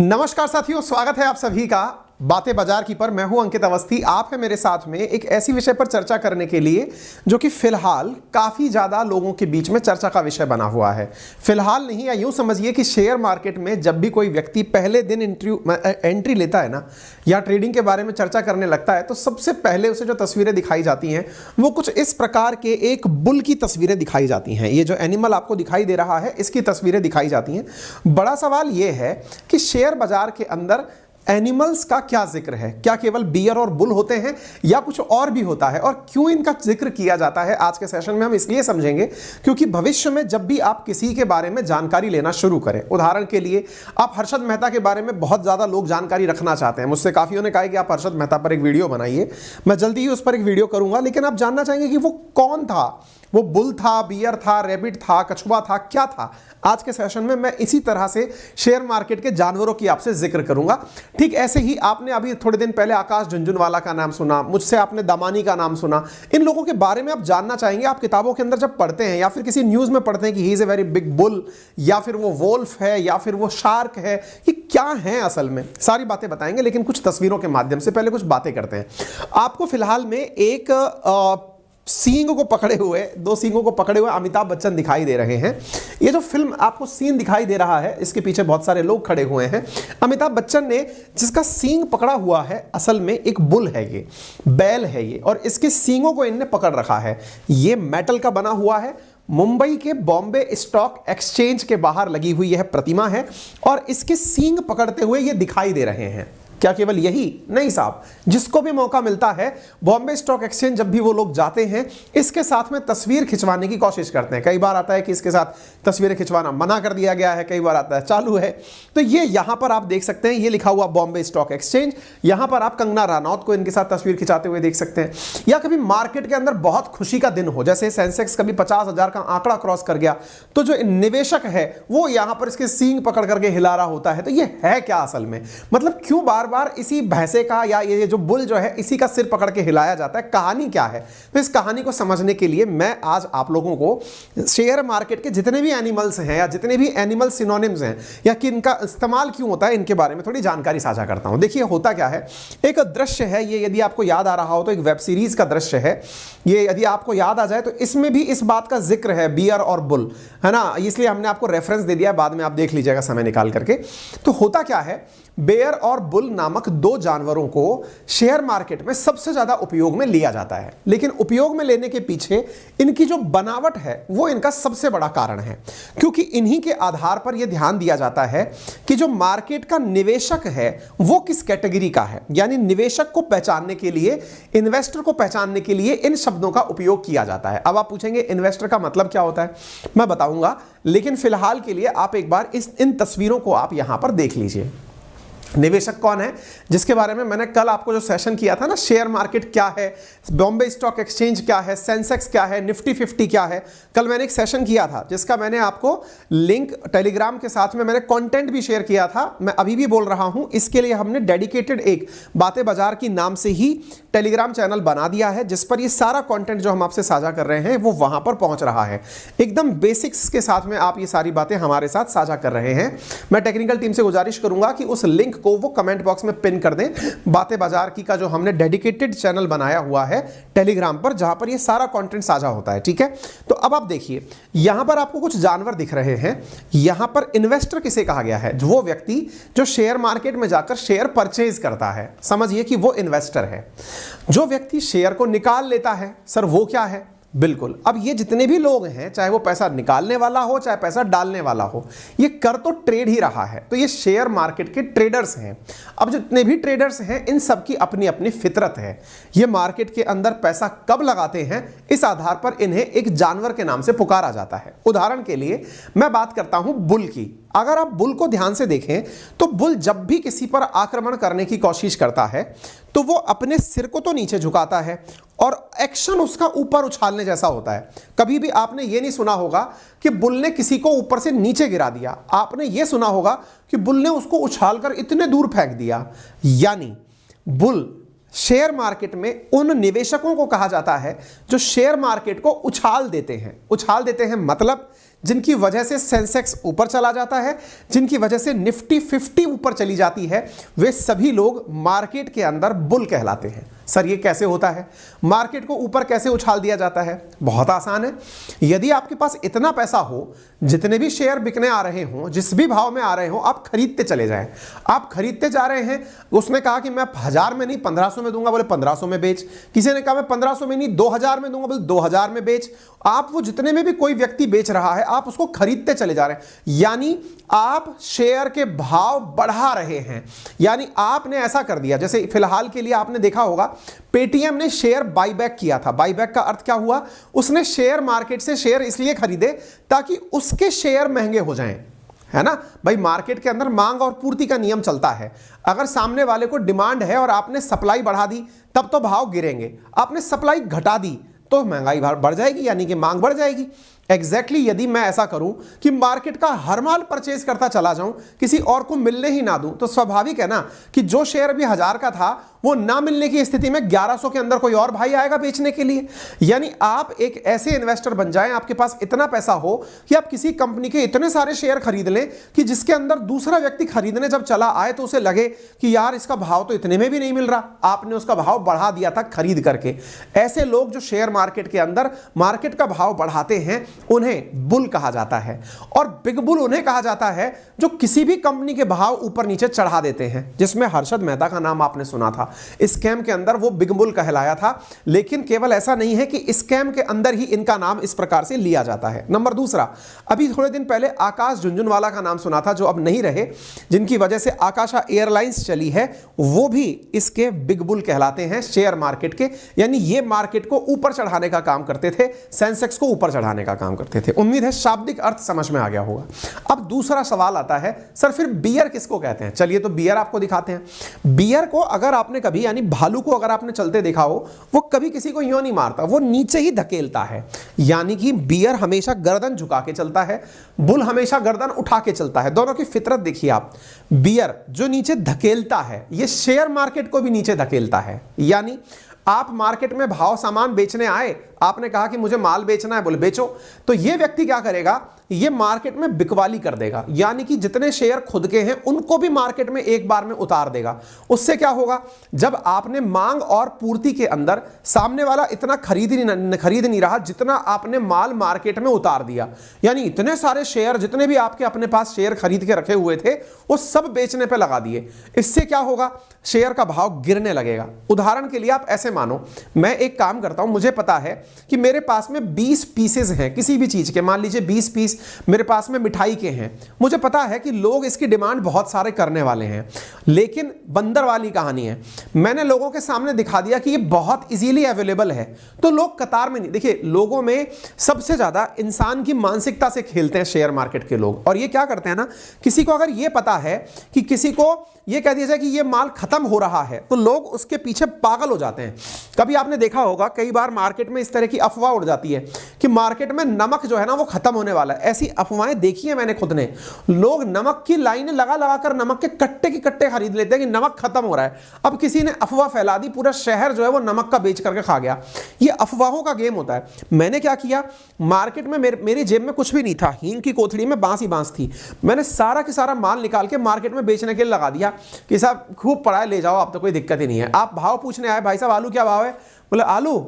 नमस्कार साथियों, स्वागत है आप सभी का बातें बाजार की पर। मैं हूं अंकित अवस्थी। आप है मेरे साथ में एक ऐसी विषय पर चर्चा करने के लिए जो कि फिलहाल काफी ज्यादा लोगों के बीच में चर्चा का विषय बना हुआ है। फिलहाल नहीं, या यूं समझिए कि शेयर मार्केट में जब भी कोई व्यक्ति पहले दिन एंट्री लेता है ना, या ट्रेडिंग के बारे में चर्चा करने लगता है, तो सबसे पहले उसे जो तस्वीरें दिखाई जाती हैं वो कुछ इस प्रकार के एक बुल की तस्वीरें दिखाई जाती हैं। ये जो एनिमल आपको दिखाई दे रहा है, इसकी तस्वीरें दिखाई जाती हैं। बड़ा सवाल ये है कि शेयर बाजार के अंदर एनिमल्स का क्या जिक्र है? क्या केवल बियर और बुल होते हैं या कुछ और भी होता है, और क्यों इनका जिक्र किया जाता है? आज के सेशन में हम इसलिए समझेंगे क्योंकि भविष्य में जब भी आप किसी के बारे में जानकारी लेना शुरू करें, उदाहरण के लिए आप हर्षद मेहता के बारे में बहुत ज्यादा लोग जानकारी रखना चाहते हैं। मुझसे काफियों ने कहा है कि आप हर्षद मेहता पर एक वीडियो बनाइए, मैं जल्दी ही उस पर एक वीडियो करूंगा। लेकिन आप जानना चाहेंगे कि वो कौन था, वो बुल था, बियर था, रैबिट था, कछुआ था, क्या था? आज के सेशन में मैं इसी तरह से शेयर मार्केट के जानवरों की आपसे जिक्र करूंगा। ठीक ऐसे ही आपने अभी थोड़े दिन पहले आकाश झुनझुनवाला का नाम सुना, मुझसे आपने दामानी का नाम सुना। इन लोगों के बारे में आप जानना चाहेंगे। आप किताबों के अंदर जब पढ़ते हैं या फिर किसी न्यूज में पढ़ते हैं कि he is a very big bull, या फिर वो वोल्फ है, या फिर वो शार्क है, ये क्या है असल में, सारी बातें बताएंगे। लेकिन कुछ तस्वीरों के माध्यम से पहले कुछ बातें करते हैं। आपको फिलहाल में एक सींग को पकड़े हुए, दो सींगों को पकड़े हुए अमिताभ बच्चन दिखाई दे रहे हैं। ये जो फिल्म आपको सीन दिखाई दे रहा है, इसके पीछे बहुत सारे लोग खड़े हुए हैं। अमिताभ बच्चन ने जिसका सींग पकड़ा हुआ है, असल में एक बुल है, ये बैल है ये, और इसके सींगों को इनने पकड़ रखा है। ये मेटल का बना हुआ है। मुंबई के बॉम्बे स्टॉक एक्सचेंज के बाहर लगी हुई यह प्रतिमा है, और इसके सींग पकड़ते हुए ये दिखाई दे रहे हैं। क्या केवल यही नहीं साहब, जिसको भी मौका मिलता है बॉम्बे स्टॉक एक्सचेंज जब भी वो लोग जाते हैं, इसके साथ में तस्वीर खिंचवाने की कोशिश करते हैं। कई बार आता है कि इसके साथ तस्वीरें खिंचवाना मना कर दिया गया है, कई बार आता है चालू है। तो ये यहां पर आप देख सकते हैं, ये लिखा हुआ बॉम्बे स्टॉक एक्सचेंज। यहां पर आप कंगना रनौत को इनके साथ तस्वीर खिंचाते हुए देख सकते हैं। या कभी मार्केट के अंदर बहुत खुशी का दिन हो, जैसे सेंसेक्स कभी 50,000 का आंकड़ा क्रॉस कर गया, तो जो निवेशक है वो यहां पर इसके सींग पकड़ करके हिला रहा होता है। तो ये है क्या असल में, मतलब क्यों बार बार इसी भैंसे का या ये जो बुल जो है, इसी का सिर पकड़ के हिलाया जाता है? कहानी क्या है? तो इस कहानी को समझने के लिए मैं आज आप लोगों को शेयर मार्केट के जितने भी एनिमल्स हैं, या जितने भी एनिमल सिनोनिम्स हैं, या कि इनका इस्तेमाल क्यों होता है, इनके बारे में थोड़ी जानकारी साझा करता हूं। देखिए होता क्या है, एक दृश्य है ये, यदि आपको याद आ रहा हो तो एक वेब सीरीज का दृश्य है ये। यदि आपको याद आ जाए तो इसमें भी इस बात का जिक्र है, बियर और बुल, है ना, इसलिए हमने आपको रेफरेंस दे दिया, बाद में आप देख लीजिएगा समय निकाल करके। तो होता क्या है, बेयर और बुल नामक दो जानवरों को शेयर मार्केट में सबसे ज्यादा उपयोग में लिया जाता है। लेकिन उपयोग में लेने के पीछे इनकी जो बनावट है वो इनका सबसे बड़ा कारण है, क्योंकि इन्हीं के आधार पर यह ध्यान दिया जाता है कि जो मार्केट का निवेशक है वो किस कैटेगरी का है। यानी निवेशक को पहचानने के लिए, इन्वेस्टर को पहचानने के लिए इन शब्दों का उपयोग किया जाता है। अब आप पूछेंगे इन्वेस्टर का मतलब क्या होता है, मैं बताऊंगा, लेकिन फिलहाल के लिए आप एक बार इन तस्वीरों को आप यहां पर देख लीजिए। निवेशक कौन है, जिसके बारे में मैंने कल आपको जो सेशन किया था ना, शेयर मार्केट क्या है, बॉम्बे स्टॉक एक्सचेंज क्या है, सेंसेक्स क्या है, निफ्टी 50 क्या है, कल मैंने एक सेशन किया था जिसका मैंने आपको लिंक टेलीग्राम के साथ में मैंने कंटेंट भी शेयर किया था। मैं अभी भी बोल रहा हूं, इसके लिए हमने डेडिकेटेड एक बातें बाजार की नाम से ही टेलीग्राम चैनल बना दिया है, जिस पर ये सारा कंटेंट जो हम आपसे साझा कर रहे हैं वो वहां पर पहुंच रहा है। एकदम बेसिक्स के साथ में आप ये सारी बातें हमारे साथ साझा कर रहे हैं। मैं टेक्निकल टीम से गुजारिश करूंगा कि उस लिंक को वो कमेंट बॉक्स में पिन कर दें, बातें बाजार की का जो हमने डेडिकेटेड चैनल बनाया हुआ है टेलीग्राम पर, जहां पर ये सारा कंटेंट साझा होता है। ठीक है, तो अब आप देखिए, यहां पर आपको कुछ जानवर दिख रहे हैं। यहां पर इन्वेस्टर किसे कहा गया है? वो व्यक्ति जो शेयर मार्केट में जाकर शेयर परचेज करता है, समझिए कि वो इन्वेस्टर है। जो व्यक्ति शेयर को निकाल लेता है, सर वो क्या है? बिल्कुल, अब ये जितने भी लोग हैं, चाहे वो पैसा निकालने वाला हो चाहे पैसा डालने वाला हो, ये कर तो ट्रेड ही रहा है। तो ये शेयर मार्केट के ट्रेडर्स हैं। अब जितने भी ट्रेडर्स हैं, इन सब की अपनी अपनी फितरत है। ये मार्केट के अंदर पैसा कब लगाते हैं, इस आधार पर इन्हें एक जानवर के नाम से पुकारा जाता है। उदाहरण के लिए मैं बात करता हूं बुल की। अगर आप बुल को ध्यान से देखें तो बुल जब भी किसी पर आक्रमण करने की कोशिश करता है तो वो अपने सिर को तो नीचे झुकाता है, और एक्शन उसका ऊपर उछालने जैसा होता है। कभी भी आपने ये नहीं सुना होगा कि बुल ने किसी को ऊपर से नीचे गिरा दिया, आपने ये सुना होगा कि बुल ने उसको उछालकर इतने दूर फेंक दिया। यानी बुल शेयर मार्केट में उन निवेशकों को कहा जाता है जो शेयर मार्केट को उछाल देते हैं। उछाल देते हैं मतलब जिनकी वजह से सेंसेक्स ऊपर चला जाता है, जिनकी वजह से निफ्टी 50 ऊपर चली जाती है, वे सभी लोग मार्केट के अंदर बुल कहलाते हैं। सर ये कैसे होता है? मार्केट को ऊपर कैसे उछाल दिया जाता है? बहुत आसान है। यदि आपके पास इतना पैसा हो, जितने भी शेयर बिकने आ रहे हों, जिस भी भाव में आ रहे हों, आप खरीदते चले जाएं। आप खरीदते जा रहे हैं, उसने कहा कि मैं 1000 में नहीं 1500 में दूंगा, बोले 1500 में बेच। किसी ने कहा मैं 1500 में नहीं 2000 में दूंगा, बोले 2000 में बेच। आप वो जितने में भी कोई व्यक्ति बेच रहा है, आप उसको खरीदते चले जा रहे हैं, यानी आप शेयर के भाव बढ़ा रहे हैं। यानी आपने ऐसा कर दिया, जैसे फिलहाल के लिए आपने देखा होगा पेटीएम ने शेयर बाईबैक किया था। बाईबैक का अर्थ क्या हुआ? उसने शेयर मार्केट से शेयर इसलिए खरीदे ताकि उसके शेयर महंगे हो जाएं, है ना भाई। मार्केट के अंदर मांग और पूर्ति का नियम चलता है। अगर सामने वाले को डिमांड है और आपने सप्लाई बढ़ा दी, तब तो भाव गिरेंगे। आपने सप्लाई घटा दी तो महंगाई बढ़ जाएगी, यानी कि मांग बढ़ जाएगी। एग्जैक्टली यदि मैं ऐसा करूं कि मार्केट का हर माल परचेज करता चला जाऊं, किसी और को मिलने ही ना दूं, तो स्वाभाविक है ना कि जो शेयर अभी 1000 का था वो ना मिलने की स्थिति में 1100 के अंदर कोई और भाई आएगा बेचने के लिए। यानी आप एक ऐसे इन्वेस्टर बन जाएं, आपके पास इतना पैसा हो कि आप किसी कंपनी के इतने सारे शेयर खरीद लें कि जिसके अंदर दूसरा व्यक्ति खरीदने जब चला आए तो उसे लगे कि यार इसका भाव तो इतने में भी नहीं मिल रहा, आपने उसका भाव बढ़ा दिया था खरीद करके। ऐसे लोग जो शेयर मार्केट के अंदर मार्केट का भाव बढ़ाते हैं, उन्हें बुल कहा जाता है। और बिग बुल उन्हें कहा जाता है जो किसी भी कंपनी के भाव ऊपर नीचे चढ़ा देते हैं, जिसमें हर्षद मेहता का नाम आपने सुना था। स्कैम के अंदर वो बिग बुल कहलाया था। लेकिन केवल ऐसा नहीं है कि स्कैम के अंदर ही इनका नाम इस प्रकार से लिया जाता है। नंबर दूसरा, अभी थोड़े दिन पहले आकाश झुंझुनवाला का नाम सुना था, जो अब नहीं रहे, जिनकी वजह से आकाशा एयरलाइंस चली है, वो भी इसके बिग बुल कहलाते हैं शेयर मार्केट के। यानी ये मार्केट को ऊपर चढ़ाने का काम करते थे, सेंसेक्स को ऊपर चढ़ाने का काम करते थे। उम्मीद है शाब्दिक अर्थ समझ में आ गया होगा। अब दूसरा सवाल आता है, सर फिर बियर किसको कहते हैं? चलिए तो बियर आपको दिखाते हैं। बियर को अगर आपने कभी, यानी भालू को अगर आपने चलते देखा हो, वो कभी किसी को यूं नहीं मारता, वो नीचे ही धकेलता है। यानी कि बियर हमेशा गर्दन झुका के चलता है, बुल हमेशा गर्दन उठा के चलता है। दोनों की फितरत देखिए आप। बियर जो नीचे धकेलता है, ये शेयर मार्केट को भी नीचे धकेलता है। यानी आप मार्केट में भाव सामान बेचने आए, आपने कहा कि मुझे माल बेचना है, बोले बेचो, तो ये व्यक्ति क्या करेगा? ये मार्केट में बिकवाली कर देगा। यानी कि जितने शेयर खुद के हैं उनको भी मार्केट में एक बार में उतार देगा। उससे क्या होगा? जब आपने मांग और पूर्ति के अंदर सामने वाला इतना खरीद नहीं रहा जितना आपने माल मार्केट में उतार दिया, यानी इतने सारे शेयर जितने भी आपके अपने पास शेयर खरीद के रखे हुए थे वो सब बेचने पे लगा दिए। इससे क्या होगा? शेयर का भाव गिरने लगेगा। उदाहरण के लिए आप ऐसे मानो, मैं एक काम करता हूं, मुझे पता है कि मेरे पास में 20 पीसेज हैं किसी भी चीज के, मान लीजिए 20 पीस मेरे पास में मिठाई के हैं। मुझे पता है कि लोग इसकी डिमांड बहुत सारे करने वाले हैं, लेकिन बंदर वाली कहानी है, मैंने लोगों के सामने दिखा दिया कि ये बहुत इजीली अवेलेबल है, तो लोग कतार में नहीं। देखिए, लोगों में सबसे ज्यादा इंसान की मानसिकता से खेलते हैं शेयर मार्केट के लोग। और ये क्या करते हैं ना, किसी को अगर ये पता है कि किसी को ये कह दिया जाए कि ये माल खत्म हो रहा है, तो लोग उसके पीछे पागल हो जाते हैं। कभी आपने देखा होगा, कई बार मार्केट में इस तरह की अफवाह उड़ जाती है कि मार्केट में नमक जो है ना वो खत्म होने वाला है। ऐसी अफवाहें देखी है मैंने खुद ने। लोग नमक की लाइनें लगा लगा कर नमक के कट्टे की कट्टे खरीद लेते हैं कि नमक खत्म हो रहा है। अब किसी ने अफवाह फैला दी, पूरा शहर जो है वो नमक का बेच करके खा गया। ये अफवाहों का गेम होता है। मैंने क्या किया, मार्केट में मेरी जेब में कुछ भी नहीं था, हींग की कोथड़ी में बांस ही बांस थी। मैंने सारा के सारा माल निकाल के मार्केट में बेचने के लिए लगा दिया कि साहब खूब पड़ा है, ले जाओ, आप तो कोई दिक्कत ही नहीं है। आप भाव पूछने आए, भाई साहब आलू क्या भाव है? बोले आलू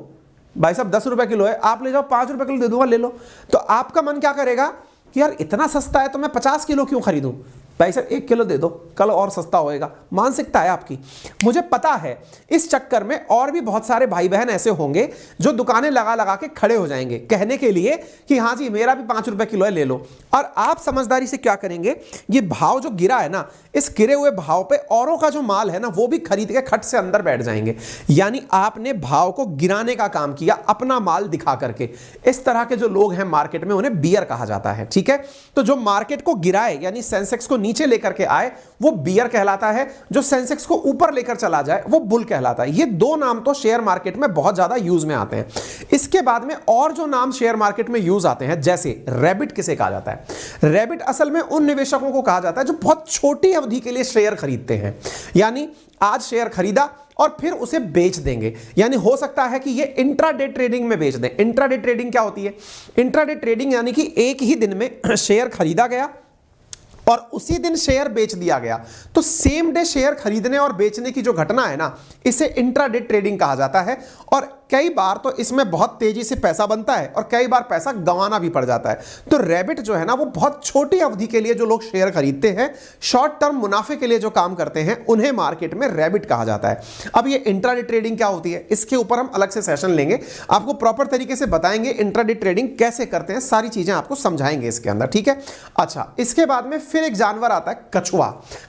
भाई साहब 10 रुपए किलो है, आप ले जाओ, 5 रुपए किलो दे दूंगा, ले लो। तो आपका मन क्या करेगा कि यार इतना सस्ता है तो मैं 50 किलो क्यों खरीदूं? भाई साहब 1 किलो दे दो, कल और सस्ता होएगा। मानसिकता है आपकी। मुझे पता है इस चक्कर में और भी बहुत सारे भाई बहन ऐसे होंगे जो दुकानें लगा लगा के खड़े हो जाएंगे कहने के लिए कि हाँ जी मेरा भी 5 रुपए किलो है, ले लो। और आप समझदारी से क्या करेंगे, ये भाव जो गिरा है ना, इस गिरे हुए भाव पे औरों का जो माल है ना वो भी खरीद के खट से अंदर बैठ जाएंगे। यानी आपने भाव को गिराने का काम किया अपना माल दिखा करके। इस तरह के जो लोग हैं मार्केट में, उन्हें बियर कहा जाता है। ठीक है, तो जो मार्केट को गिराए यानी सेंसेक्स को नीचे लेकर के आए वो बियर कहलाता है, जो सेंसेक्स को ऊपर लेकर चला जाए वो बुल कहलाता है। ये दो नाम तो शेयर मार्केट में बहुत ज्यादा यूज में आते हैं। इसके बाद में और जो नाम शेयर मार्केट में यूज आते हैं, जैसे रैबिट किसे कहा जाता है? रैबिट असल में उन निवेशकों को कहा जाता है जो बहुत छोटी अवधि के लिए शेयर खरीदते हैं। यानी आज शेयर खरीदा और फिर उसे बेच देंगे। यानी हो सकता है कि ये इंट्राडे ट्रेडिंग में बेच दें। इंट्राडे ट्रेडिंग क्या होती है? इंट्राडे ट्रेडिंग यानी कि एक ही दिन में शेयर खरीदा गया और उसी दिन शेयर बेच दिया गया। तो सेम डे शेयर खरीदने और बेचने की जो घटना है ना, इसे इंट्राडे ट्रेडिंग कहा जाता है। और कई बार तो इसमें बहुत तेजी से पैसा बनता है और कई बार पैसा गंवाना भी पड़ जाता है। तो रैबिट जो है ना, वो बहुत छोटी अवधि के लिए जो लोग शेयर खरीदते हैं, शॉर्ट टर्म मुनाफे के लिए जो काम करते हैं, उन्हें मार्केट में रैबिट कहा जाता है। अब ये इंट्राडे ट्रेडिंग क्या होती है, इसके ऊपर हम अलग से सेशन लेंगे, आपको प्रॉपर तरीके से बताएंगे इंट्राडे ट्रेडिंग कैसे करते हैं, सारी चीजें आपको समझाएंगे इसके अंदर, ठीक है। अच्छा, इसके बाद में फिर एक जानवर आता है कछुआ।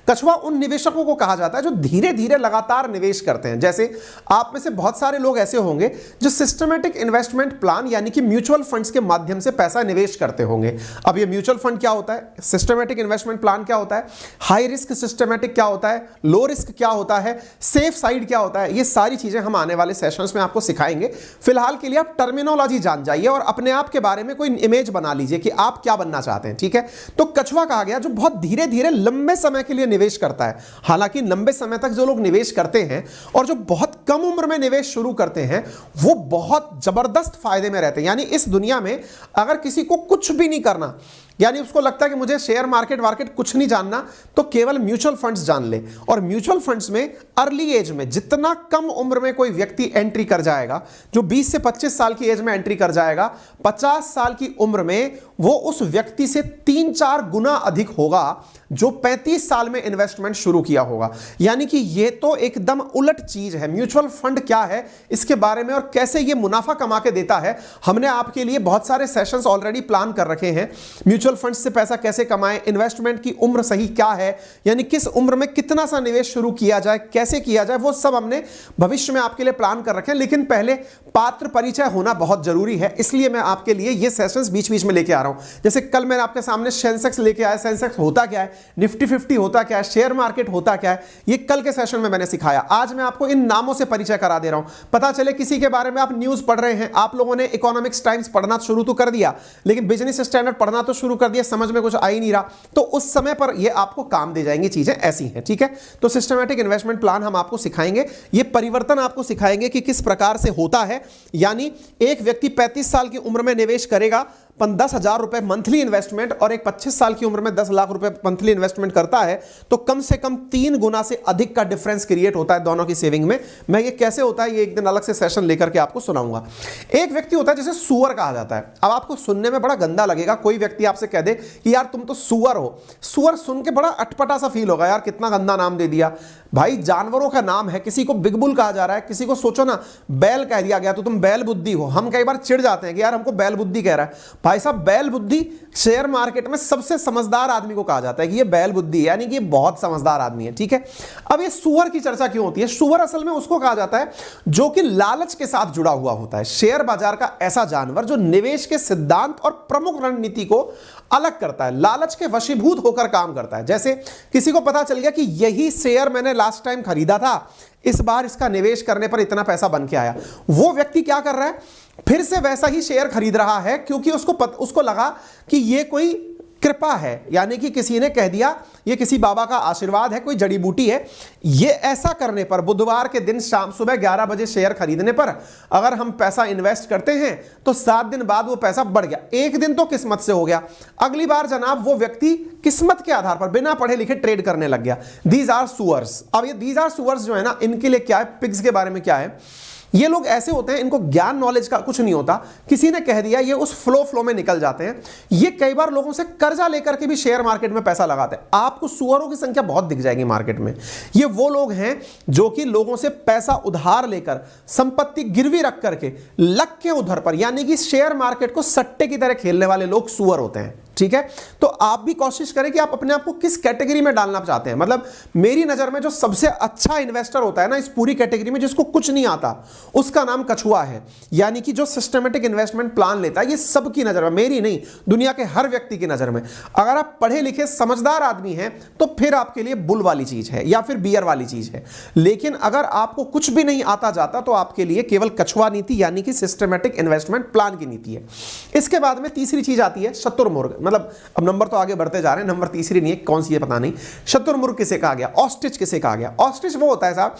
कछुआ उन निवेशकों को कहा जाता है जो धीरे धीरे लगातार निवेश करते हैं। जैसे आप में से बहुत सारे लोग ऐसे होंगे जो सिस्टमैटिक इन्वेस्टमेंट प्लान यानी कि म्यूचुअल फंड्स के माध्यम से पैसा निवेश करते होंगे। अब ये म्यूचुअल फंड क्या होता है, सिस्टमैटिक इन्वेस्टमेंट प्लान क्या होता है, हाई रिस्क सिस्टमैटिक क्या होता है, लो रिस्क क्या होता है, सेफ साइड क्या होता है, ये सारी चीजें हम आने वाले सेशंस में आपको सिखाएंगे। फिलहाल के लिए आप टर्मिनोलॉजी जान जाइए और अपने आप के बारे में कोई इमेज बना लीजिए कि आप क्या बनना चाहते हैं, ठीक है। तो कछुआ कहा गया जो बहुत धीरे धीरे लंबे समय के लिए निवेश करता है। हालांकि लंबे समय तक जो लोग निवेश करते हैं और जो बहुत कम उम्र में निवेश शुरू करते हैं, वो बहुत जबरदस्त फायदे में रहते हैं। यानी इस दुनिया में अगर किसी को कुछ भी नहीं करना, यानी उसको लगता है कि मुझे शेयर मार्केट कुछ नहीं जानना, तो केवल म्यूचुअल फंड्स जान ले। और म्यूचुअल फंड्स में अर्ली एज में जितना कम उम्र में कोई व्यक्ति एंट्री कर जाएगा, जो 20 से 25 साल की एज में एंट्री कर जाएगा, 50 साल की उम्र में वो उस व्यक्ति से 3-4 गुना अधिक होगा जो 35 साल में इन्वेस्टमेंट शुरू किया होगा। यानी कि ये तो एकदम उलट चीज है। म्यूचुअल फंड क्या है, इसके बारे में और कैसे ये मुनाफा कमा के देता है, हमने आपके लिए बहुत सारे सेशंस ऑलरेडी प्लान कर रखे हैं। म्यूचुअल फंड से पैसा कैसे कमाएं, इन्वेस्टमेंट की उम्र सही क्या है, यानी किस उम्र में कितना सा निवेश शुरू किया जाए, कैसे किया जाए, वो सब हमने भविष्य में आपके लिए प्लान कर रखे हैं। लेकिन पहले पात्र परिचय होना बहुत जरूरी है, इसलिए मैं आपके लिए ये सेशंस बीच बीच में लेके आ रहा हूं। जैसे कल मैंने आपके सामने सेंसेक्स लेके आया, सेंसेक्स होता क्या है, निफ्टी 50 होता क्या है, शेयर मार्केट होता क्या है, ये कल के सेशन में मैंने सिखाया। आज मैं आपको इन नामों से परिचय करा दे रहा हूं। पता चले किसी के बारे में आप न्यूज पढ़ रहे हैं, आप लोगों ने इकोनॉमिक्स टाइम्स पढ़ना शुरू तो कर दिया, लेकिन बिजनेस स्टैंडर्ड पढ़ना तो शुरू कर दिया, समझ में कुछ आ ही नहीं रहा, तो उस समय पर ये आपको काम दे जाएंगी, चीजें ऐसी हैं, ठीक है। तो सिस्टमैटिक इन्वेस्टमेंट प्लान हम आपको सिखाएंगे, ये परिवर्तन आपको सिखाएंगे कि किस प्रकार से होता है। यानी एक व्यक्ति 35 साल की उम्र में निवेश करेगा 10,000 रुपए मंथली इन्वेस्टमेंट, और एक 25 साल की उम्र में 10 लाख रुपए मंथली इन्वेस्टमेंट करता है, तो कम से कम 3 गुना से अधिक का डिफरेंस क्रिएट होता है दोनों की सेविंग में। मैं ये कैसे होता है, ये एक दिन अलग से सेशन लेकर के आपको सुनाऊंगा। एक व्यक्ति होता है जिसे सुअर कहा जाता है। अब आपको सुनने में बड़ा गंदा लगेगा, कोई व्यक्ति आपसे कह दे कि यार तुम तो सुअर हो। सुअर सुन के बड़ा अटपटा सा फील होगा, यार कितना गंदा नाम दे दिया। भाई जानवरों का नाम है, किसी को बिग बुल कहा जा रहा है, किसी को सोचो ना बैल कह दिया गया तो तुम बैल बुद्धि हो। हम कई बार चिढ़ जाते हैं कि यार हमको बैल बुद्धि कह रहा है। भाई साहब, बैल बुद्धि शेयर मार्केट में सबसे समझदार आदमी को कहा जाता है कि ये बैल बुद्धि, यानी कि ये बहुत समझदार आदमी है, ठीक है। अब ये सुअर की चर्चा क्यों होती है? सुअर असल में उसको कहा जाता है जो कि लालच के साथ जुड़ा हुआ होता है। शेयर बाजार का ऐसा जानवर जो निवेश के सिद्धांत और प्रमुख रणनीति को अलग करता है, लालच के वशीभूत होकर काम करता है। जैसे किसी को पता चल गया कि यही शेयर मैंने लास्ट टाइम खरीदा था, इस बार इसका निवेश करने पर इतना पैसा बन के आया, वो व्यक्ति क्या कर रहा है, फिर से वैसा ही शेयर खरीद रहा है, क्योंकि उसको लगा कि ये कोई कृपा है, यानी कि किसी ने कह दिया ये किसी बाबा का आशीर्वाद है, कोई जड़ी बूटी है। ये ऐसा करने पर बुधवार के दिन शाम सुबह 11 बजे शेयर खरीदने पर अगर हम पैसा इन्वेस्ट करते हैं तो 7 दिन बाद वो पैसा बढ़ गया। एक दिन तो किस्मत से हो गया, अगली बार जनाब वो व्यक्ति किस्मत के आधार पर बिना पढ़े लिखे ट्रेड करने लग गया। These are sources. अब ये दीज आर सुअर्स जो है ना, इनके लिए क्या है, पिग्स के बारे में क्या है, ये लोग ऐसे होते हैं, इनको ज्ञान नॉलेज का कुछ नहीं होता, किसी ने कह दिया, ये उस फ्लो में निकल जाते हैं। ये कई बार लोगों से कर्जा लेकर के भी शेयर मार्केट में पैसा लगाते हैं। आपको सुअरों की संख्या बहुत दिख जाएगी मार्केट में। ये वो लोग हैं जो कि लोगों से पैसा उधार लेकर, संपत्ति गिरवी रख करके लक के उधर पर, यानी कि शेयर मार्केट को सट्टे की तरह खेलने वाले लोग सुअर होते हैं, ठीक है। तो आप भी कोशिश करें कि आप अपने आप को किस कैटेगरी में डालना चाहते हैं। मतलब मेरी नजर में जो सबसे अच्छा इन्वेस्टर होता है ना इस पूरी कैटेगरी में, जिसको कुछ नहीं आता, उसका नाम कछुआ है। यानी कि जो सिस्टमेटिक इन्वेस्टमेंट प्लान लेता है, ये सबकी नजर में, मेरी नहीं, दुनिया के हर व्यक्ति की नजर में। अगर आप पढ़े लिखे समझदार आदमी हैं तो फिर आपके लिए बुल वाली चीज है या फिर बियर वाली चीज है। लेकिन अगर आपको कुछ भी नहीं आता जाता तो आपके लिए केवल कछुआ नीति यानी कि सिस्टमेटिक इन्वेस्टमेंट प्लान की नीति है। इसके बाद में तीसरी चीज आती है शुतुरमुर्ग। मतलब अब नंबर तो आगे बढ़ते जा रहे हैं, नंबर तीसरी नहीं है, कौन सी है पता नहीं। शुतुरमुर्ग किसे कहा गया, ऑस्ट्रिच किसे कहा गया? ऑस्ट्रिच वो होता है साहब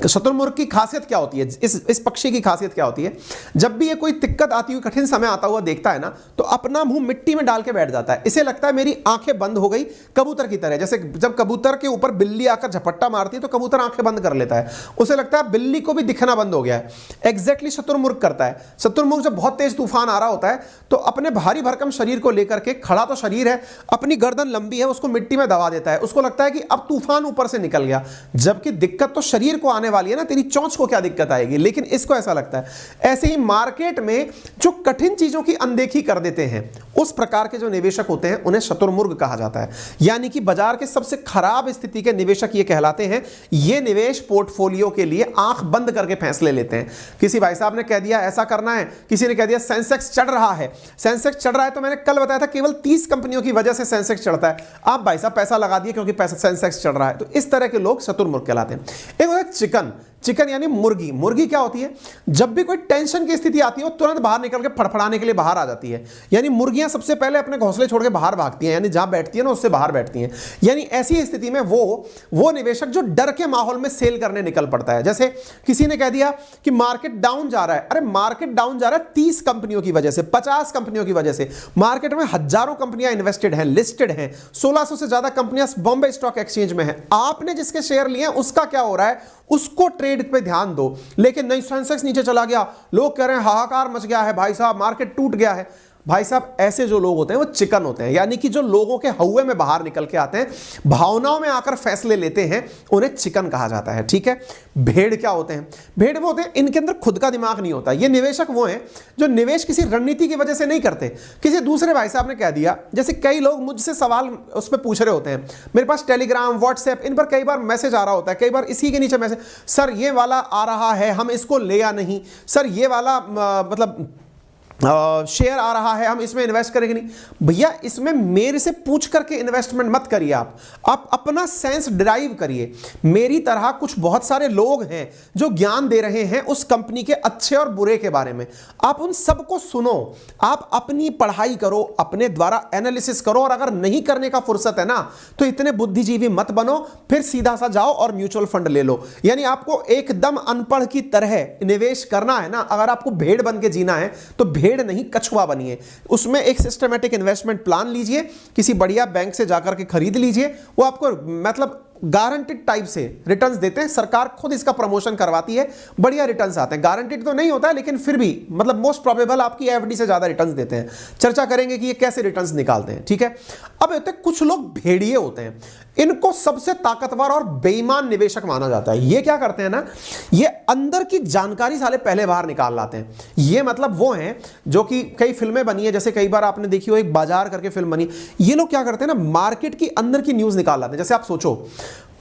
शुतुरमुर्ग की खासियत क्या होती है, इस पक्षी की खासियत क्या होती है, जब भी ये कोई दिक्कत आती हुई, कठिन समय आता हुआ देखता है ना, तो अपना मुंह मिट्टी में डाल के बैठ जाता है। इसे लगता है मेरी आंखें बंद हो गई, कबूतर की तरह। जैसे जब कबूतर के ऊपर बिल्ली आकर झपट्टा मारती है तो कबूतर आंखें बंद कर लेता है, उसे लगता है बिल्ली को भी दिखना बंद हो गया है। एग्जैक्टली शुतुरमुर्ग करता है। शुतुरमुर्ग जब बहुत तेज तूफान आ रहा होता है तो अपने भारी भरकम शरीर को लेकर के, खड़ा तो शरीर है, अपनी गर्दन लंबी है, उसको मिट्टी में दबा देता है। उसको लगता है कि अब तूफान ऊपर से निकल गया, जबकि दिक्कत तो शरीर को आने वाली है ना, तेरी चोंच को क्या दिक्कत आएगी, लेकिन इसको ऐसा लगता है। ऐसे ही मार्केट में जो कठिन चीजों की अनदेखी कर देते हैं, उस प्रकार के जो निवेशक होते हैं उन्हें शुतुरमुर्ग कहा जाता है। यानी कि बाजार के सबसे खराब स्थिति के निवेशक ये कहलाते हैं। ये निवेश पोर्टफोलियो के लिए आंख बंद करके फैसले लेते हैं। किसी भाई साहब ने कह दिया ऐसा करना है, किसी ने कह दिया सेंसेक्स चढ़ रहा है, सेंसेक्स चढ़ रहा है, तो मैंने कल बताया था केवल 30 कंपनियों की वजह से सेंसेक्स चढ़ता है। आप भाई साहब पैसा लगा दिए क्योंकि पैसा सेंसेक्स चढ़ रहा है। तो इस तरह के लोग शुतुरमुर्ग कहलाते हैं। एक होता है चिकन। चिकन यानी मुर्गी। मुर्गी क्या होती है, जब भी कोई टेंशन की स्थिति आती है वो तुरंत बाहर निकल के फड़फड़ाने के लिए बाहर आ जाती है। यानी मुर्गियां सबसे पहले अपने घोंसले छोड़ के बाहर भागती हैं, यानी जहां बैठती है ना उससे बाहर बैठती हैं। यानी ऐसी स्थिति में वो निवेशक जो डर के माहौल में सेल करने निकल पड़ता है। जैसे किसी ने कह दिया कि मार्केट डाउन जा रहा है, अरे मार्केट डाउन जा रहा है 30 कंपनियों की वजह से, 50 कंपनियों की वजह से। मार्केट में हजारों कंपनियां इन्वेस्टेड हैं, लिस्टेड हैं, 1600 से ज्यादा कंपनियां बॉम्बे स्टॉक एक्सचेंज में है। आपने जिसके शेयर लिए हैं उसका क्या हो रहा है, उसको ट्रेड पे ध्यान दो। लेकिन नहीं, सेंसेक्स नीचे चला गया, लोग कह रहे हैं हाहाकार मच गया है, भाई साहब मार्केट टूट गया है। भाई साहब ऐसे जो लोग होते हैं वो चिकन होते हैं, यानी कि जो लोगों के हौवे में बाहर निकल के आते हैं, भावनाओं में आकर फैसले लेते हैं, उन्हें चिकन कहा जाता है। ठीक है। भेड़ क्या होते हैं, भेड़ वो होते हैं इनके अंदर खुद का दिमाग नहीं होता। ये निवेशक वो हैं जो निवेश किसी रणनीति की वजह से नहीं करते, किसी दूसरे भाई साहब ने कह दिया। जैसे कई लोग मुझसे सवाल उस पर पूछ रहे होते हैं, मेरे पास टेलीग्राम, व्हाट्सएप, इन पर कई बार मैसेज आ रहा होता है, कई बार इसी के नीचे मैसेज, सर ये वाला आ रहा है, हम इसको ले या नहीं, सर ये वाला मतलब शेयर आ रहा है, हम इसमें इन्वेस्ट करेंगे नहीं। भैया इसमें मेरे से पूछ करके इन्वेस्टमेंट मत करिए, आप अपना सेंस ड्राइव करिए। मेरी तरह कुछ बहुत सारे लोग हैं जो ज्ञान दे रहे हैं उस कंपनी के अच्छे और बुरे के बारे में, आप उन सबको सुनो, आप अपनी पढ़ाई करो, अपने द्वारा एनालिसिस करो। और अगर नहीं करने का फुर्सत है ना तो इतने बुद्धिजीवी मत बनो, फिर सीधा सा जाओ और म्यूचुअल फंड ले लो। यानी आपको एकदम अनपढ़ की तरह निवेश करना है ना, अगर आपको भेड़ बन के जीना है तो भेड़ नहीं कछुआ बनिए। उसमें एक सिस्टमैटिक इन्वेस्टमेंट प्लान लीजिए, किसी बढ़िया बैंक से जाकर के खरीद लीजिए, वो आपको मतलब गारंटीड टाइप से रिटर्न्स देते हैं। सरकार खुद इसका प्रमोशन करवाती है, बढ़िया रिटर्न्स आते हैं। गारंटीड तो नहीं होता है लेकिन फिर भी मतलब मोस्ट प्रोबेबल आपकी एफडी से ज्यादा रिटर्न्स देते हैं। चर्चा करेंगे कि ये कैसे रिटर्न्स निकालते हैं। ठीक है। अब होते हैं कुछ लोग भेड़िए होते हैं, इनको सबसे ताकतवर और बेईमान निवेशक माना जाता है। ये क्या करते हैं ना, ये अंदर की जानकारी साले पहले बाहर निकाल लाते हैं। ये मतलब वो हैं जो कि कई फिल्में बनी है, जैसे कई बार आपने देखी हो एक बाजार करके फिल्म बनी। ये लोग क्या करते हैं ना, मार्केट की अंदर की न्यूज निकाल लाते हैं। जैसे आप सोचो,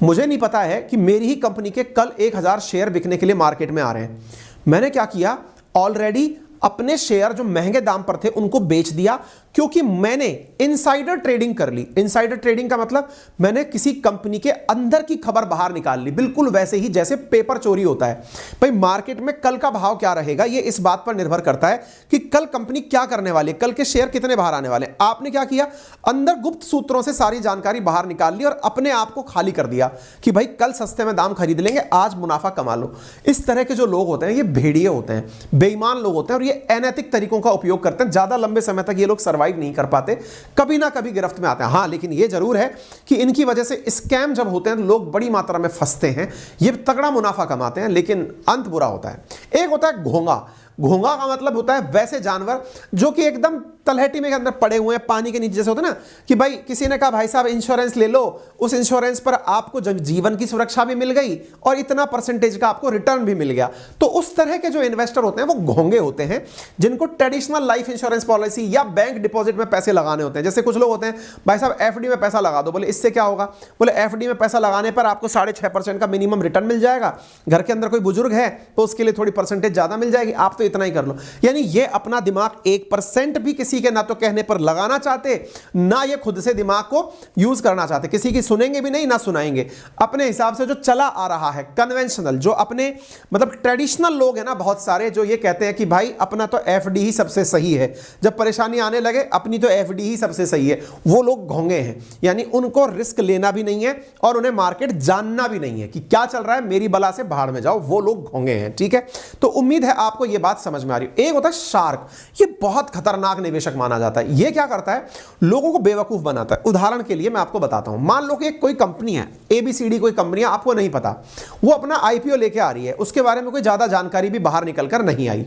मुझे नहीं पता है कि मेरी ही कंपनी के कल 1000 शेयर बिकने के लिए मार्केट में आ रहे हैं। मैंने क्या किया, ऑलरेडी अपने शेयर जो महंगे दाम पर थे उनको बेच दिया, क्योंकि मैंने इनसाइडर ट्रेडिंग कर ली। इनसाइडर ट्रेडिंग का मतलब मैंने किसी कंपनी के अंदर की खबर बाहर निकाल ली, बिल्कुल वैसे ही जैसे पेपर चोरी होता है। भाई मार्केट में कल का भाव क्या रहेगा ये इस बात पर निर्भर करता है कि कल कंपनी क्या करने वाली है, कल के शेयर कितने बाहर आने वाले हैं। आपने क्या किया, अंदर गुप्त सूत्रों से सारी जानकारी बाहर निकाल ली और अपने आप को खाली कर दिया कि भाई कल सस्ते में दाम खरीद लेंगे, आज मुनाफा कमा लो। इस तरह के जो लोग होते हैं ये भेड़िए होते हैं, बेईमान लोग होते हैं, और ये अनैतिक तरीकों का उपयोग करते हैं। ज्यादा लंबे समय तक ये लोग सर्वाइव नहीं कर पाते, कभी ना कभी गिरफ्त में आते हैं। हाँ, लेकिन ये जरूर है कि इनकी वजह से स्कैम जब होते हैं तो लोग बड़ी मात्रा में फंसते हैं, ये तगड़ा मुनाफा कमाते हैं, लेकिन अंत बुरा होता है। एक होता है घोंगा। घोंगा का मतलब होता है वैसे जानवर जो कि एकदम तलहटी में के अंदर पड़े हुए हैं, पानी के नीचे। जैसे होता है ना कि भाई किसी ने कहा भाई साहब इंश्योरेंस ले लो, उस इंश्योरेंस पर आपको जीवन की सुरक्षा भी मिल गई और इतना परसेंटेज का आपको रिटर्न भी मिल गया। तो उस तरह के जो इन्वेस्टर होते हैं वो घोंगे होते हैं, जिनको ट्रेडिशनल लाइफ इंश्योरेंस पॉलिसी या बैंक डिपॉजिट में पैसे लगाने होते हैं। जैसे कुछ लोग होते हैं, भाई साहब एफडी में पैसा लगा दो। बोले इससे क्या होगा, बोले एफडी में पैसा लगाने पर आपको 6.5% का मिनिमम रिटर्न मिल जाएगा। घर के अंदर कोई बुजुर्ग है तो उसके लिए थोड़ी परसेंटेज ज्यादा मिल जाएगी, आप तो इतना ही कर लो। यानी ये अपना दिमाग 1% भी किसी किसी के ना तो कहने पर लगाना चाहते, ना ये खुद से दिमाग को यूज करना चाहते, किसी की सुनेंगे भी नहीं ना सुनाएंगे। अपने हिसाब से जो चला आ रहा है कन्वेंशनल, जो अपने मतलब ट्रेडिशनल लोग हैं ना बहुत सारे, जो ये कहते हैं कि भाई अपना तो एफडी ही सबसे सही है, जब परेशानी आने लगे अपनी तो एफडी ही सबसे सही है, वो लोग घोंगे हैं। यानी उनको रिस्क लेना भी नहीं है और उन्हें मार्केट जानना भी नहीं है कि क्या चल रहा है, मेरी बला से भाड़ में जाओ, वो लोग घोंगे हैं। ठीक है, तो उम्मीद है आपको ये बात समझ में आ रही है। एक होता है शार्क, ये बहुत खतरनाक निवेशक माना जाता है। ये क्या करता है, लोगों को बेवकूफ बनाता है। उदाहरण के लिए मैं आपको बताता हूं, मान लो कि कोई कंपनी है एबीसीडी, कोई कंपनी आपको नहीं पता, वो अपना आईपीओ लेके आ रही है, उसके बारे में कोई ज्यादा जानकारी भी बाहर निकलकर नहीं आई।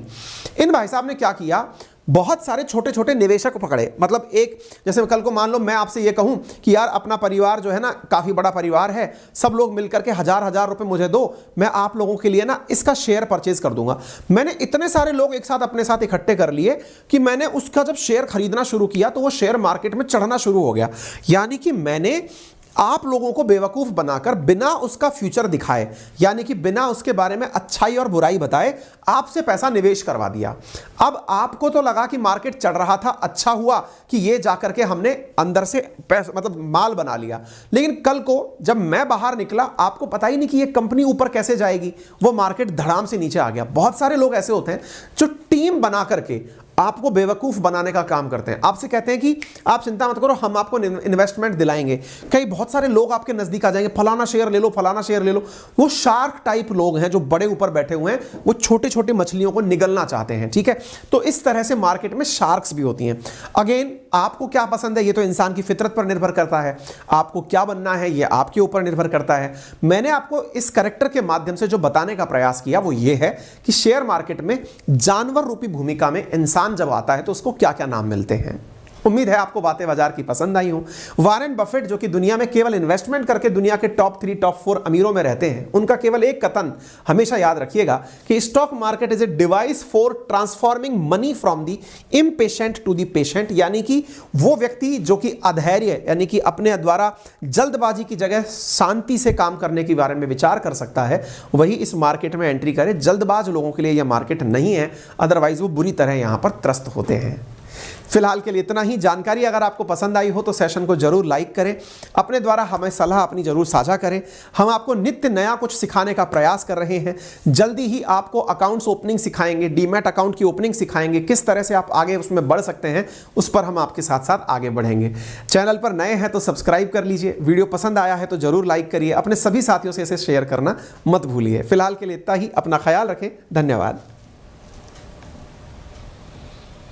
इन भाई साहब ने क्या किया, बहुत सारे छोटे छोटे निवेशक पकड़े। मतलब एक, जैसे कल को मान लो मैं आपसे ये कहूं कि यार अपना परिवार जो है ना काफी बड़ा परिवार है, सब लोग मिलकर के हजार हजार रुपए मुझे दो, मैं आप लोगों के लिए ना इसका शेयर परचेज कर दूंगा। मैंने इतने सारे लोग एक साथ अपने साथ इकट्ठे कर लिए कि मैंने उसका जब शेयर खरीदना शुरू किया तो वो शेयर मार्केट में चढ़ना शुरू हो गया। यानी कि मैंने आप लोगों को बेवकूफ बनाकर बिना उसका फ्यूचर दिखाए, यानी कि बिना उसके बारे में अच्छाई और बुराई बताए, आपसे पैसा निवेश करवा दिया। अब आपको तो लगा कि मार्केट चढ़ रहा था, अच्छा हुआ कि ये जाकर के हमने अंदर से पैसा मतलब माल बना लिया, लेकिन कल को जब मैं बाहर निकला आपको पता ही नहीं कि ये कंपनी ऊपर कैसे जाएगी, वो मार्केट धड़ाम से नीचे आ गया। बहुत सारे लोग ऐसे होते हैं जो टीम बना करके आपको बेवकूफ बनाने का काम करते हैं। आपसे कहते हैं कि आप चिंता मत करो, हम आपको इन्वेस्टमेंट दिलाएंगे। कई बहुत सारे लोग आपके नजदीक आ जाएंगे, फलाना शेयर ले लो, फलाना शेयर ले लो। वो शार्क टाइप लोग हैं जो बड़े ऊपर बैठे हुए हैं, वो छोटे छोटे मछलियों को निगलना चाहते हैं। ठीक है, तो इस तरह से मार्केट में शार्क्स भी होती हैं। अगेन, आपको क्या पसंद है ये तो इंसान की फितरत पर निर्भर करता है, आपको क्या बनना है ये आपके ऊपर निर्भर करता है। मैंने आपको इस कैरेक्टर के माध्यम से जो बताने का प्रयास किया वो ये है कि शेयर मार्केट में जानवर रूपी भूमिका में इंसान जब आता है तो उसको क्या क्या नाम मिलते हैं। उम्मीद है आपको बातें बाजार की पसंद आई हो। वारेन बफेट जो कि दुनिया में केवल इन्वेस्टमेंट करके दुनिया के टॉप 3 टॉप 4 अमीरों में रहते हैं, उनका केवल एक कथन हमेशा याद रखिएगा कि stock market is a device for transforming money from the impatient to the patient. यानी कि वो व्यक्ति जो कि अधैर्य यानी कि अपने द्वारा जल्दबाजी की जगह शांति से काम करने के बारे में विचार कर सकता है, वही इस मार्केट में एंट्री करे। जल्दबाज लोगों के लिए यह मार्केट नहीं है, अदरवाइज वो बुरी तरह यहां पर त्रस्त होते हैं। फिलहाल के लिए इतना ही। जानकारी अगर आपको पसंद आई हो तो सेशन को जरूर लाइक करें, अपने द्वारा हमें सलाह अपनी जरूर साझा करें। हम आपको नित्य नया कुछ सिखाने का प्रयास कर रहे हैं। जल्दी ही आपको अकाउंट्स ओपनिंग सिखाएंगे, डीमैट अकाउंट की ओपनिंग सिखाएंगे, किस तरह से आप आगे उसमें बढ़ सकते हैं, उस पर हम आपके साथ साथ आगे बढ़ेंगे। चैनल पर नए हैं तो सब्सक्राइब कर लीजिए, वीडियो पसंद आया है तो जरूर लाइक करिए, अपने सभी साथियों से इसे शेयर करना मत भूलिए। फिलहाल के लिए इतना ही, अपना ख्याल रखें, धन्यवाद।